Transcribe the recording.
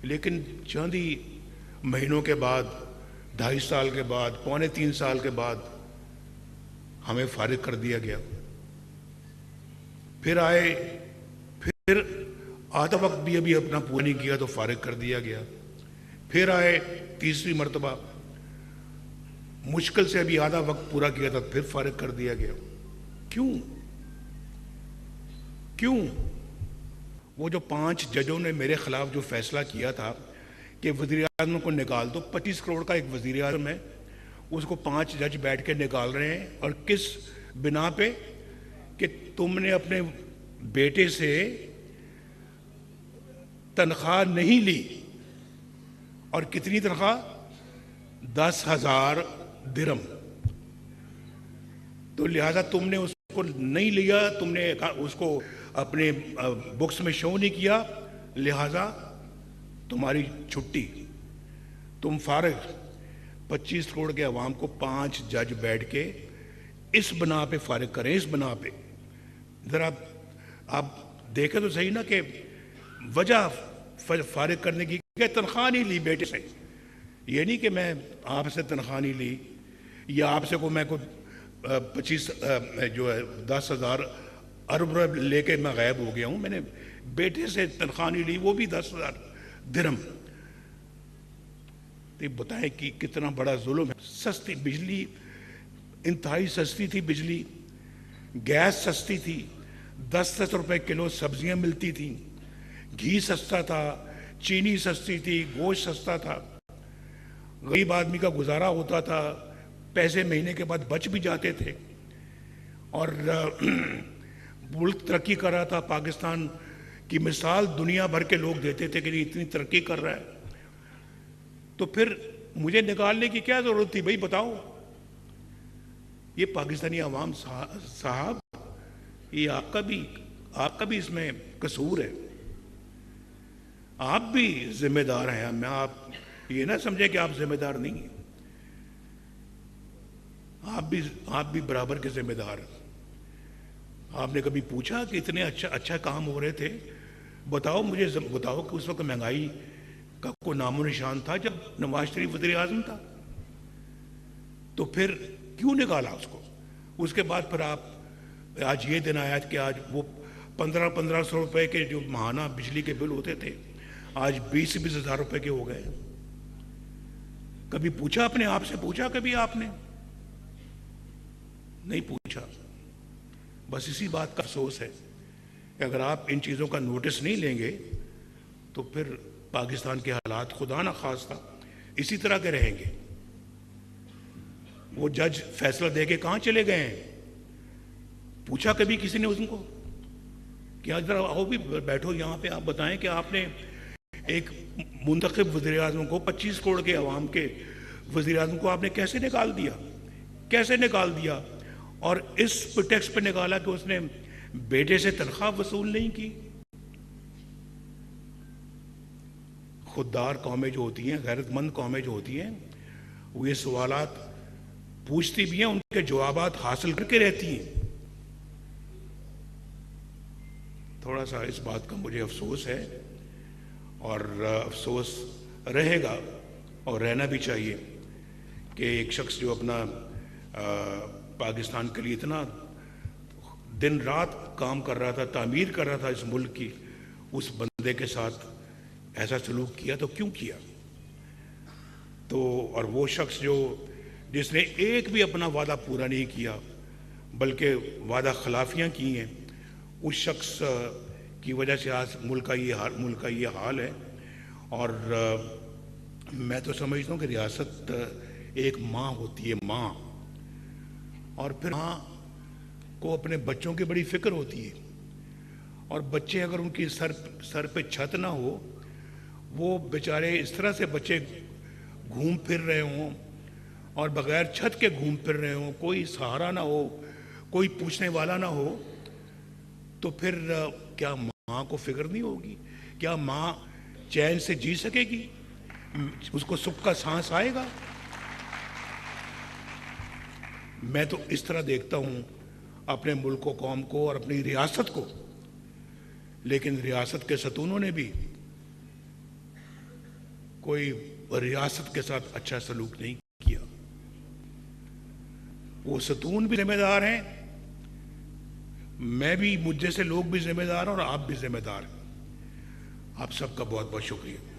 लेकिन चंद ही महीनों के बाद, 2.5 साल के बाद, 2.25 साल के बाद हमें फारिग कर दिया गया। फिर आए, फिर आधा वक्त भी अभी अपना पूरा नहीं किया तो फारिग कर दिया गया। फिर आए तीसरी मर्तबा, मुश्किल से अभी आधा वक्त पूरा किया था, फिर फारिग कर दिया गया। क्यों? क्यों? वो जो 5 जजों ने मेरे खिलाफ जो फैसला किया था कि वज़ीर आज़म को निकाल दो, 25 करोड़ का एक वज़ीर आज़म है, उसको 5 जज बैठ के निकाल रहे हैं। और किस बिना पे? कि तुमने अपने बेटे से तनख्वाह नहीं ली। और कितनी तनख्वाह? 10,000 दिरहम। तो लिहाजा तुमने उसको नहीं लिया, तुमने उसको अपने बुक्स में शो नहीं किया, लिहाजा तुम्हारी छुट्टी, तुम फारिग। 25 करोड़ के अवाम को 5 जज बैठ के इस बना पे फारिग करें। इस बना पे ज़रा आप देखें तो सही ना कि वजह फारिग करने की क्या, तनख्वाह नहीं ली बेटे से। ये नहीं कि मैं आपसे तनख्वाह नहीं ली या आपसे को मैं कोई 25 जो है 10,000 अरब रुपये लेके मैं गायब हो गया हूँ। मैंने बेटे से तनख्वाह नहीं ली, वो भी 10,000 दिरहम। तो बताएं कि कितना बड़ा जुल्म है। सस्ती बिजली, इंतहाई सस्ती थी बिजली, गैस सस्ती थी, 10-10 रुपए किलो सब्जियां मिलती थी, घी सस्ता था, चीनी सस्ती थी, गोश्त सस्ता था, गरीब आदमी का गुजारा होता था, पैसे महीने के बाद बच भी जाते थे। और मुल्क तरक्की कर रहा था। पाकिस्तान की मिसाल दुनिया भर के लोग देते थे कि इतनी तरक्की कर रहा है। तो फिर मुझे निकालने की क्या जरूरत थी भाई, बताओ? ये पाकिस्तानी अवाम साहब, ये आपका भी इसमें कसूर है। आप भी जिम्मेदार हैं। मैं आप ये ना समझे कि आप जिम्मेदार नहीं हैं। आप भी बराबर के जिम्मेदार हैं। आपने कभी पूछा कि इतने अच्छा काम हो रहे थे? बताओ, मुझे बताओ कि उस वक्त महंगाई का कोई नामो निशान था जब नवाज शरीफ वज़ीर आज़म था? तो फिर क्यों निकाला उसको? उसके बाद फिर आप आज ये दिन आया कि आज वो 1500 रुपए के जो माहाना बिजली के बिल होते थे, आज 20 हज़ार रुपए के हो गए। कभी पूछा अपने आप से? पूछा कभी आपने? नहीं पूछा। बस इसी बात का अफसोस है कि अगर आप इन चीज़ों का नोटिस नहीं लेंगे तो फिर पाकिस्तान के हालात खुदा ना खास्ता इसी तरह के रहेंगे। वो जज फैसला दे के कहाँ चले गए हैं? पूछा कभी किसी ने उनको कि आज जरा आओ भी बैठो यहाँ पे, आप बताएं कि आपने एक मुंतखब वज़ीर आज़म को, 25 करोड़ के अवाम के वज़ीर आज़म को आपने कैसे निकाल दिया? कैसे निकाल दिया? और इस प्रिटेक्स्ट पे निकाला कि उसने बेटे से तनख्वाह वसूल नहीं की। खुददार कौमें जो होती हैं, गैरतमंद कौमें जो होती हैं, वो ये सवालात पूछती भी हैं, उनके जवाबात हासिल करके रहती हैं। थोड़ा सा इस बात का मुझे अफसोस है और अफसोस रहेगा और रहना भी चाहिए कि एक शख्स जो अपना पाकिस्तान के लिए इतना दिन रात काम कर रहा था, तामीर कर रहा था इस मुल्क की, उस बंदे के साथ ऐसा सलूक किया तो क्यों किया? तो और वो शख्स जिसने एक भी अपना वादा पूरा नहीं किया बल्कि वादा खिलाफियाँ की हैं, उस शख्स की वजह से आज मुल्क का ये हाल है। और मैं तो समझता हूँ कि रियासत एक माँ होती है, माँ, और फिर माँ को अपने बच्चों की बड़ी फिक्र होती है। और बच्चे अगर उनकी सर पे छत ना हो, वो बेचारे इस तरह से बच्चे घूम फिर रहे हों और बगैर छत के घूम फिर रहे हों, कोई सहारा ना हो, कोई पूछने वाला ना हो, तो फिर क्या माँ को फिक्र नहीं होगी? क्या माँ चैन से जी सकेगी? उसको सुख का सांस आएगा? मैं तो इस तरह देखता हूँ अपने मुल्क को, कौम को और अपनी रियासत को। लेकिन रियासत के सतूनों ने भी कोई रियासत के साथ अच्छा सलूक नहीं किया। वो सतून भी जिम्मेदार हैं, मैं भी, मुझ जैसे लोग भी जिम्मेदार हैं और आप भी जिम्मेदार हैं। आप सबका बहुत बहुत शुक्रिया।